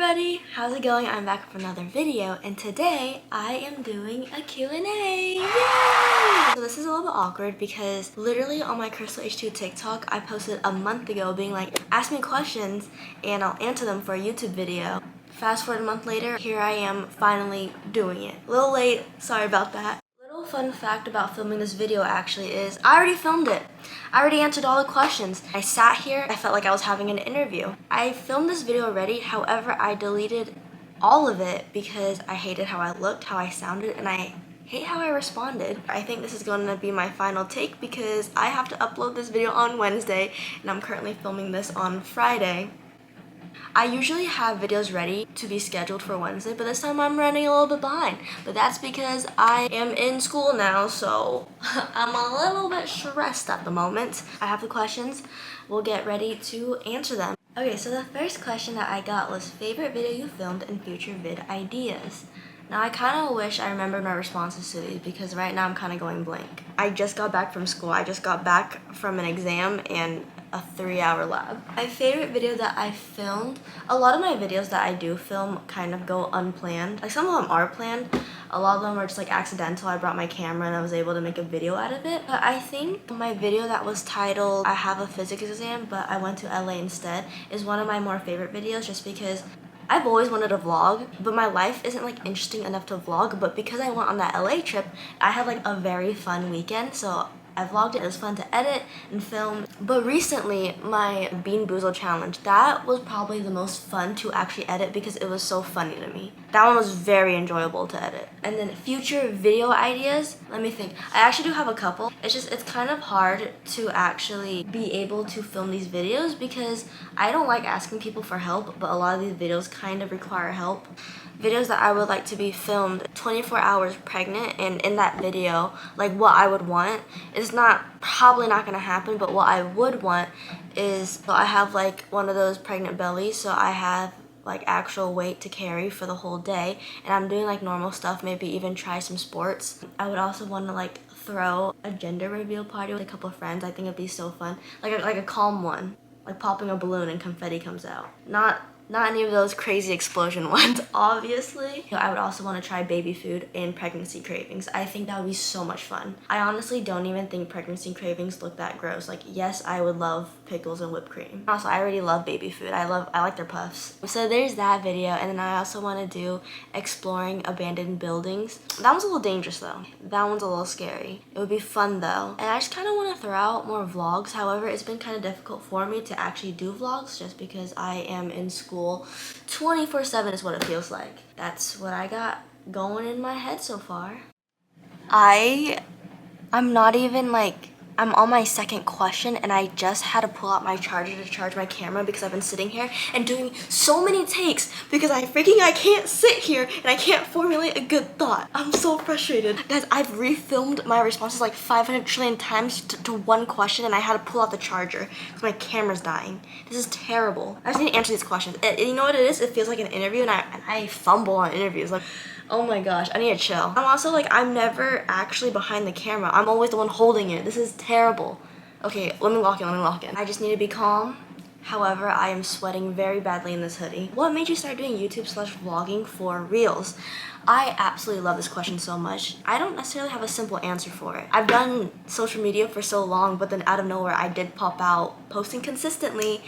everybody! How's it going? I'm back with another video, and today I am doing a Q&A! Yay! So this is a little bit awkward because literally on my Crystal H2 TikTok, I posted a month ago being like, ask me questions and I'll answer them for a YouTube video. Fast forward a month later, here I am finally doing it. A little late, sorry about that. Little fun fact about filming this video actually is I already filmed it. I already answered all the questions. I sat here, I felt like I was having an interview. I filmed this video already, however, I deleted all of it because I hated how I looked, how I sounded, and I hate how I responded. I think this is going to be my final take because I have to upload this video on Wednesday and I'm currently filming this on Friday. I usually have videos ready to be scheduled for Wednesday, but this time I'm running a little bit behind. But that's because I am in school now, so I'm a little bit stressed at the moment. I have the questions. We'll get ready to answer them. Okay, so the first question that I got was favorite video you filmed and future vid ideas. Now I kind of wish I remembered my responses to these because right now I'm kind of going blank. I just got back from school. I just got back from an exam and a 3-hour lab. My favorite video that I filmed, a lot of my videos that I do film kind of go unplanned. Like some of them are planned, a lot of them are just like accidental. I brought my camera and I was able to make a video out of it. But I think my video that was titled, I have a physics exam but I went to LA instead, is one of my more favorite videos just because I've always wanted to vlog, but my life isn't like interesting enough to vlog. But because I went on that LA trip, I had like a very fun weekend, so I vlogged it. It was fun to edit and film. But recently, my Bean Boozled challenge, that was probably the most fun to actually edit because it was so funny to me. That one was very enjoyable to edit. And then future video ideas, let me think. I actually do have a couple. It's kind of hard to actually be able to film these videos because I don't like asking people for help, but a lot of these videos kind of require help. Videos that I would like to be filmed 24 hours pregnant, and in that video, like what I would want is probably not gonna happen, but what I would want is, so I have like one of those pregnant bellies, so I have like actual weight to carry for the whole day, and I'm doing like normal stuff, maybe even try some sports. I would also want to like throw a gender reveal party with a couple of friends. I think it'd be so fun, like a calm one, like popping a balloon and confetti comes out. Not any of those crazy explosion ones, obviously. I would also want to try baby food and pregnancy cravings. I think that would be so much fun. I honestly don't even think pregnancy cravings look that gross. Like, yes, I would love pickles and whipped cream. Also, I already love baby food. I like their puffs. So there's that video, and then I also want to do exploring abandoned buildings. That one's a little dangerous though. That one's a little scary. It would be fun though. And I just kind of want to throw out more vlogs. However, it's been kind of difficult for me to actually do vlogs just because I am in school 24/7 is what it feels like. That's what I got going in my head so far. I'm not even like, I'm on my second question and I just had to pull out my charger to charge my camera because I've been sitting here and doing so many takes because I can't sit here and I can't formulate a good thought. I'm so frustrated. Guys, I've refilmed my responses like 500 trillion times to one question and I had to pull out the charger because my camera's dying. This is terrible. I just need to answer these questions. You know what it is? It feels like an interview and I fumble on interviews. Like, oh my gosh, I need to chill. I'm also like, I'm never actually behind the camera. I'm always the one holding it. This is terrible. Okay, let me lock in. I just need to be calm. However, I am sweating very badly in this hoodie. What made you start doing YouTube/vlogging for reels? I absolutely love this question so much. I don't necessarily have a simple answer for it. I've done social media for so long, but then out of nowhere, I did pop out posting consistently,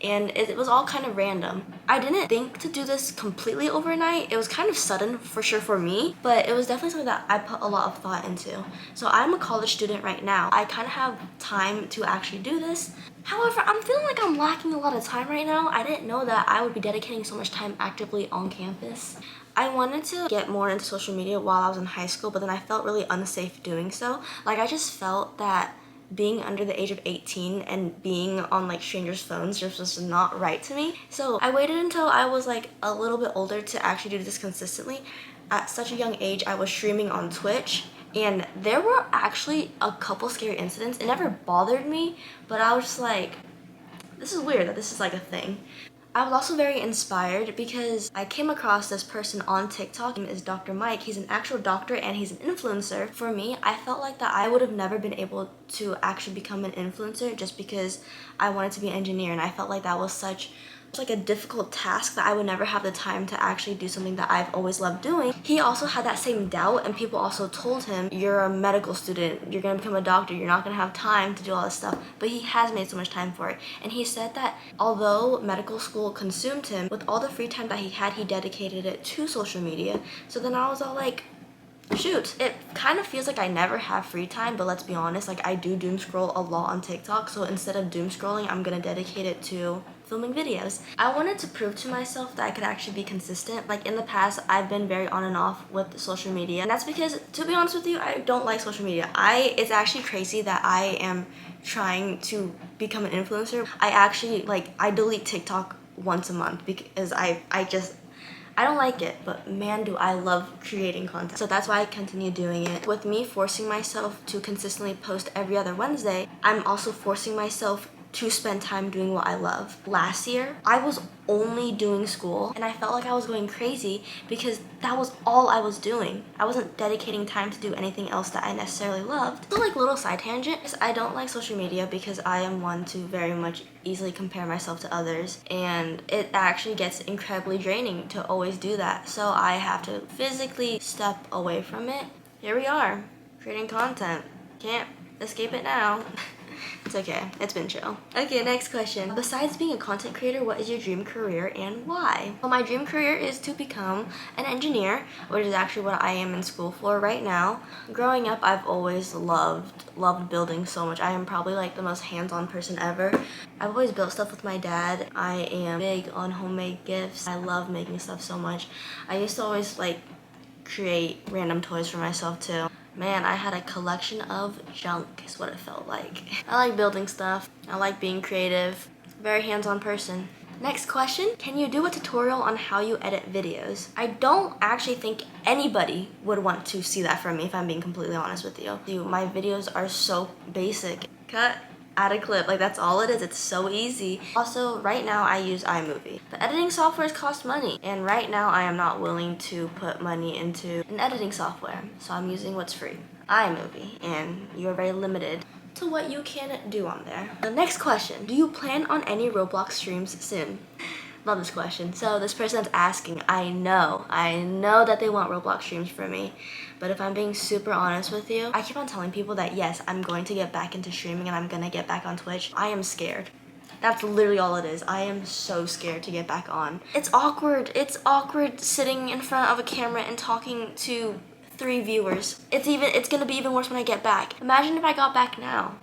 and it was all kind of random. I didn't think to do this completely overnight. It was kind of sudden for sure for me, but it was definitely something that I put a lot of thought into. So I'm a college student right now. I kind of have time to actually do this. However, I'm feeling like I'm lacking a lot of time right now. I didn't know that I would be dedicating so much time actively on campus. I wanted to get more into social media while I was in high school, but then I felt really unsafe doing so. Like, I just felt that being under the age of 18 and being on like strangers' phones just was not right to me. So I waited until I was like a little bit older to actually do this consistently. At such a young age, I was streaming on Twitch, and there were actually a couple scary incidents. It never bothered me, but I was just like, this is weird that this is like a thing. I was also very inspired because I came across this person on TikTok. His name is Dr. Mike. He's an actual doctor and he's an influencer. For me, I felt like that I would have never been able to actually become an influencer just because I wanted to be an engineer, and I felt like that was such It's like a difficult task that I would never have the time to actually do something that I've always loved doing. He also had that same doubt, and people also told him, you're a medical student, you're gonna become a doctor, you're not gonna have time to do all this stuff. But he has made so much time for it. And he said that although medical school consumed him, with all the free time that he had, he dedicated it to social media. So then I was all like, shoot, it kind of feels like I never have free time, but let's be honest, like I do doom scroll a lot on TikTok, so instead of doom scrolling, I'm gonna dedicate it to filming videos. I wanted to prove to myself that I could actually be consistent. Like in the past, I've been very on and off with social media, and that's because, to be honest with you, I don't like social media. It's actually crazy that I am trying to become an influencer. I delete TikTok once a month because I don't like it, but man, do I love creating content. So that's why I continue doing it. With me forcing myself to consistently post every other Wednesday, I'm also forcing myself to spend time doing what I love. Last year, I was only doing school, and I felt like I was going crazy because that was all I was doing. I wasn't dedicating time to do anything else that I necessarily loved. So like little side tangent, I don't like social media because I am one to very much easily compare myself to others, and it actually gets incredibly draining to always do that. So I have to physically step away from it. Here we are, creating content. Can't escape it now. It's okay, it's been chill. Okay, next question. Besides being a content creator, what is your dream career and why? Well, my dream career is to become an engineer, which is actually what I am in school for right now. Growing up, I've always loved building so much. I am probably like the most hands-on person ever. I've always built stuff with my dad. I am big on homemade gifts. I love making stuff so much. I used to always like create random toys for myself too. Man, I had a collection of junk is what it felt like. I like building stuff. I like being creative. Very hands-on person. Next question, can you do a tutorial on how you edit videos? I don't actually think anybody would want to see that from me, if I'm being completely honest with you. My videos are so basic. Cut, add a clip, like that's all it is. It's so easy. Also, right now I use iMovie. The editing softwares cost money, and right now I am not willing to put money into an editing software, so I'm using what's free, iMovie, and you're very limited to what you can do on there. The next question, do you plan on any Roblox streams soon? Love this question. So this person's asking, I know that they want Roblox streams from me, but if I'm being super honest with you, I keep on telling people that yes, I'm going to get back into streaming and I'm gonna get back on Twitch. I am scared. That's literally all it is. I am so scared to get back on. It's awkward. It's awkward sitting in front of a camera and talking to 3 viewers. It's gonna be even worse when I get back. Imagine if I got back now.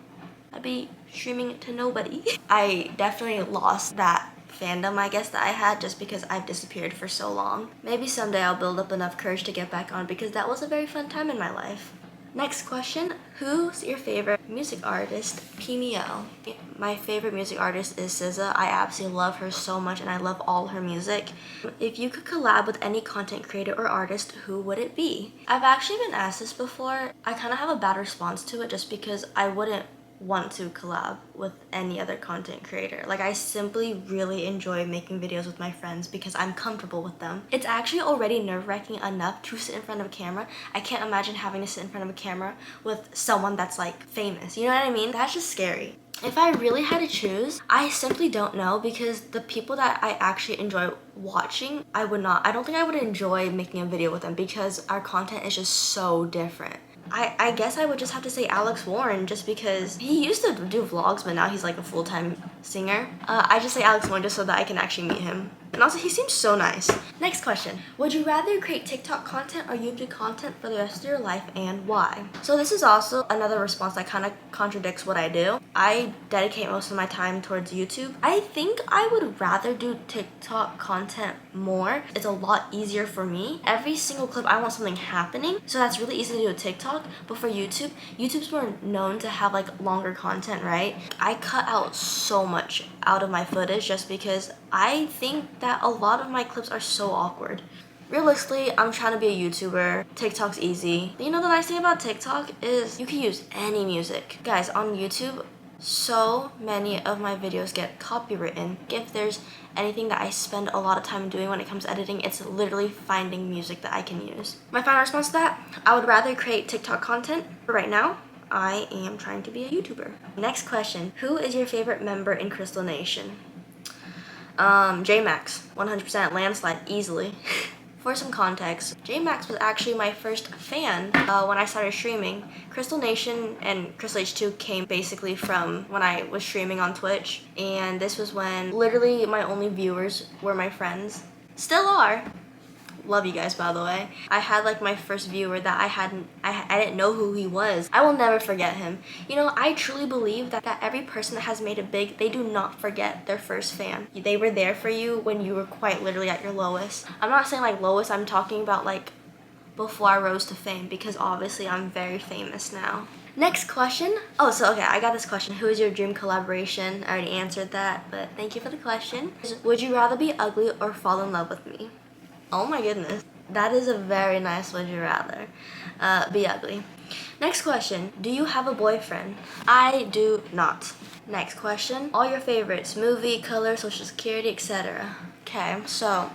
I'd be streaming to nobody. I definitely lost that fandom, I guess, that I had just because I've disappeared for so long. Maybe someday I'll build up enough courage to get back on because that was a very fun time in my life. Next question, who's your favorite music artist? PMO. My favorite music artist is SZA. I absolutely love her so much and I love all her music. If you could collab with any content creator or artist, who would it be? I've actually been asked this before. I kind of have a bad response to it just because I wouldn't want to collab with any other content creator. Like, I simply really enjoy making videos with my friends because I'm comfortable with them. It's actually already nerve-wracking enough to sit in front of a camera. I can't imagine having to sit in front of a camera with someone that's like famous. You know what I mean? That's just scary. If I really had to choose, I simply don't know because the people that I actually enjoy watching, I don't think I would enjoy making a video with them because our content is just so different. I guess I would just have to say Alex Warren just because he used to do vlogs, but now he's like a full-time singer. I just say Alex Warren just so that I can actually meet him. And also, he seems so nice. Next question. Would you rather create TikTok content or YouTube content for the rest of your life, and why? So this is also another response that kind of contradicts what I do. I dedicate most of my time towards YouTube. I think I would rather do TikTok content more. It's a lot easier for me. Every single clip, I want something happening, so that's really easy to do with TikTok. But for YouTube, YouTube's more known to have like longer content, right? I cut out so much out of my footage just because I think that a lot of my clips are so awkward. Realistically, I'm trying to be a YouTuber. TikTok's easy. You know, the nice thing about TikTok is you can use any music. Guys, on YouTube, so many of my videos get copywritten. If there's anything that I spend a lot of time doing when it comes to editing, it's literally finding music that I can use. My final response to that, I would rather create TikTok content, but right now, I am trying to be a YouTuber. Next question, who is your favorite member in Crystal Nation? J-Max, 100% landslide, easily. For some context, J-Max was actually my first fan when I started streaming. Crystal Nation and Crystal H2 came basically from when I was streaming on Twitch, and this was when literally my only viewers were my friends. Still are. Love you guys, by the way. I had like my first viewer that I didn't know who he was. I will never forget him. You know, I truly believe that every person that has made it big, they do not forget their first fan. They were there for you when you were quite literally at your lowest. I'm not saying like lowest, I'm talking about like before I rose to fame, because obviously I'm very famous now. Next question. Oh, so okay, I got this question. Who is your dream collaboration? I already answered that, but thank you for the question. Would you rather be ugly or fall in love with me? Oh my goodness. That is a very nice would you rather. Be ugly. Next question. Do you have a boyfriend? I do not. Next question. All your favorites. Movie, color, social security, etc. Okay, so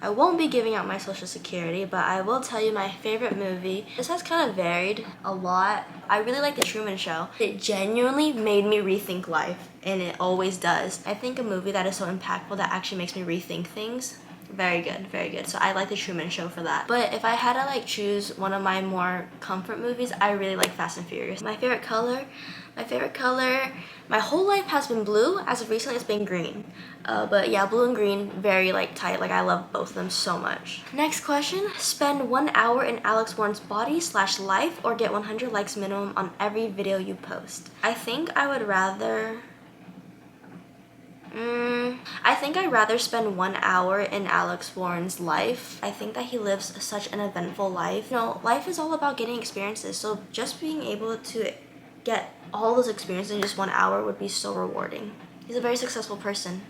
I won't be giving out my social security, but I will tell you my favorite movie. This has kind of varied a lot. I really like The Truman Show. It genuinely made me rethink life, and it always does. I think a movie that is so impactful that actually makes me rethink things. Very good, very good. So I like The Truman Show for that. But if I had to like choose one of my more comfort movies, I really like Fast and Furious. My favorite color, my whole life has been blue. As of recently, it's been green. But yeah, blue and green, very like tight. Like I love both of them so much. Next question, spend 1 hour in Alex Warren's body/life or get 100 likes minimum on every video you post. I think I would rather... I think I'd rather spend 1 hour in Alex Warren's life. I think that he lives such an eventful life. You know, life is all about getting experiences, so just being able to get all those experiences in just 1 hour would be so rewarding. He's a very successful person.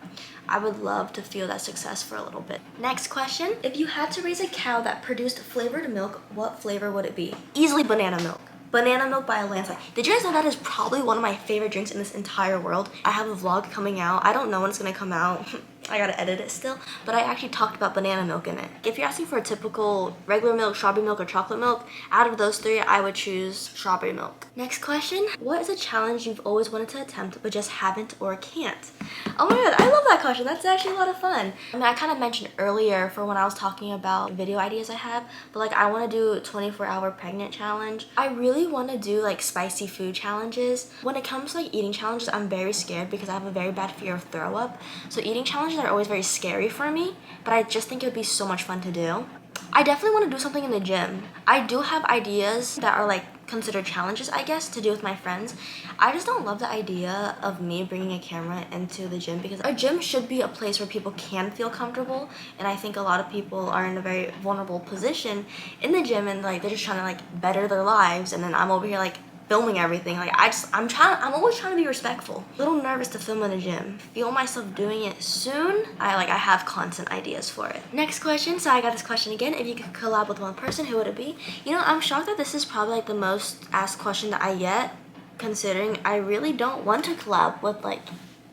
I would love to feel that success for a little bit. Next question. If you had to raise a cow that produced flavored milk, what flavor would it be? Easily banana milk. Banana milk by a landslide. Did you guys know that is probably one of my favorite drinks in this entire world? I have a vlog coming out. I don't know when it's gonna come out. I gotta edit it still. But I actually talked about banana milk in it. If you're asking for a typical regular milk, strawberry milk, or chocolate milk, out of those three, I would choose strawberry milk. Next question. What is a challenge you've always wanted to attempt but just haven't or can't? Oh my god, I love that question. That's actually a lot of fun. I mean, I kind of mentioned earlier for when I was talking about video ideas I have, but like I want to do a 24-hour pregnant challenge. I really want to do like spicy food challenges. When it comes to like eating challenges, I'm very scared because I have a very bad fear of throw up. So eating challenges are always very scary for me, but I just think it would be so much fun to do. I definitely want to do something in the gym. I do have ideas that are like considered challenges, I guess, to do with my friends. I just don't love the idea of me bringing a camera into the gym, because a gym should be a place where people can feel comfortable, and I think a lot of people are in a very vulnerable position in the gym, and like they're just trying to like better their lives, and then I'm over here like filming everything. Like I'm always trying to be respectful. A little nervous to film in a gym. Feel myself doing it soon. I have content ideas for it. Next question. So I got this question again. If you could collab with one person, who would it be? You know, I'm shocked that this is probably like the most asked question that I get, considering I really don't want to collab with like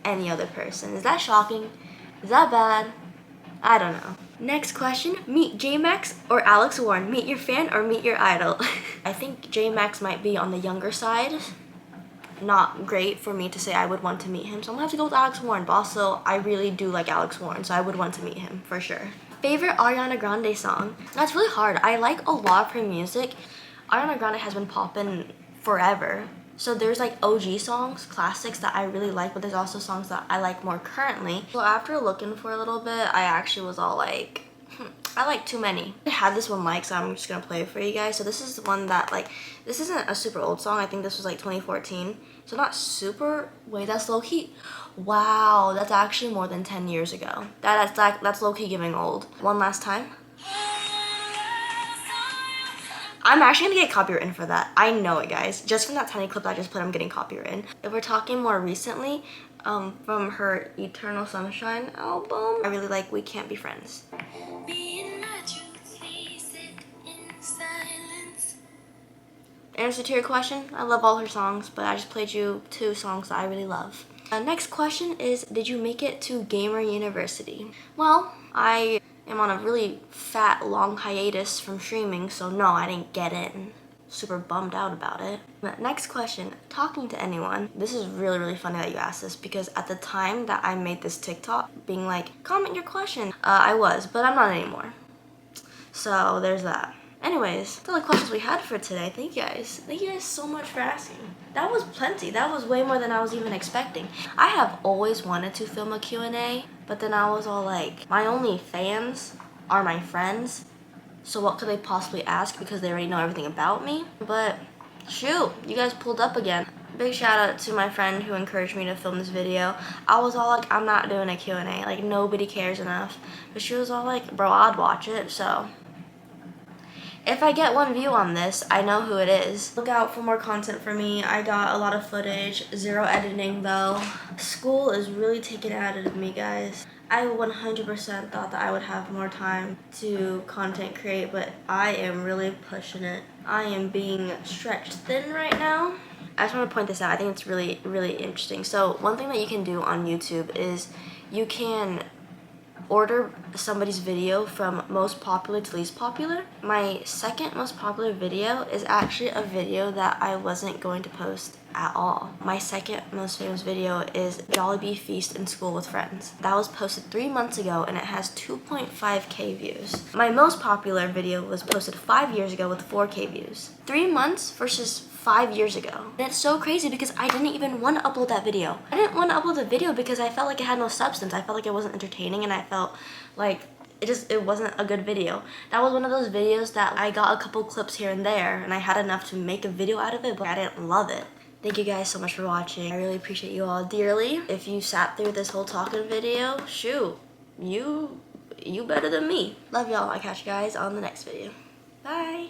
any other person. Is that shocking? Is that bad? I don't know. Next question, meet J-Max or Alex Warren? Meet your fan or meet your idol? I think J-Max might be on the younger side. Not great for me to say I would want to meet him, so I'm gonna have to go with Alex Warren, but also I really do like Alex Warren, so I would want to meet him for sure. Favorite Ariana Grande song? That's really hard. I like a lot of her music. Ariana Grande has been popping forever. So there's like OG songs, classics that I really like, but there's also songs that I like more currently. So after looking for a little bit, I actually was all like, I like too many. I had this one like, so I'm just gonna play it for you guys. So this is one that like, this isn't a super old song. I think this was like 2014. So not super, wait, that's low key. Wow, that's actually more than 10 years ago. That's low key giving old. One last time. I'm actually gonna get copywritten for that. I know it, guys. Just from that tiny clip I just put, I'm getting copywritten. If we're talking more recently, from her Eternal Sunshine album, I really like We Can't Be Friends. Answer to your question, I love all her songs, but I just played you 2 songs that I really love. Next question is, did you make it to Gamer University? Well, I'm on a really fat, long hiatus from streaming, so no, I didn't get in. super bummed out about it. But next question, talking to anyone. This is really funny that you asked this because at the time that I made this TikTok being like, comment your question, I was, but I'm not anymore. So there's that. Anyways, that's all the questions we had for today. Thank you guys. Thank you guys so much for asking. That was plenty. That was way more than I was even expecting. I have always wanted to film a Q&A, but then I was all like, my only fans are my friends, so what could they possibly ask because they already know everything about me? But shoot, you guys pulled up again. Big shout out to my friend who encouraged me to film this video. I was all like, I'm not doing a Q&A, like nobody cares enough. But she was all like, bro, I'd watch it, so. If I get 1 view on this, I know who it is. Look out for more content from me. I got a lot of footage, 0 editing though. School is really taking it out of me, guys. I 100% thought that I would have more time to content create, but I am really pushing it. I am being stretched thin right now. I just want to point this out. I think it's really interesting. So one thing that you can do on YouTube is you can order somebody's video from most popular to least popular. My second most popular video is actually a video that I wasn't going to post at all. My second most famous video is Jollibee Feast in School with Friends. That was posted 3 months ago and it has 2.5k views. My most popular video was posted 5 years ago with 4k views. 3 months versus 5 years ago. And it's so crazy because I didn't even want to upload that video. I didn't want to upload the video because I felt like it had no substance. I felt like it wasn't entertaining and I felt like it wasn't a good video. That was one of those videos that I got a couple clips here and there and I had enough to make a video out of it, but I didn't love it. Thank you guys so much for watching. I really appreciate you all dearly. If you sat through this whole talking video, shoot, you better than me. Love y'all. I'll catch you guys on the next video. Bye.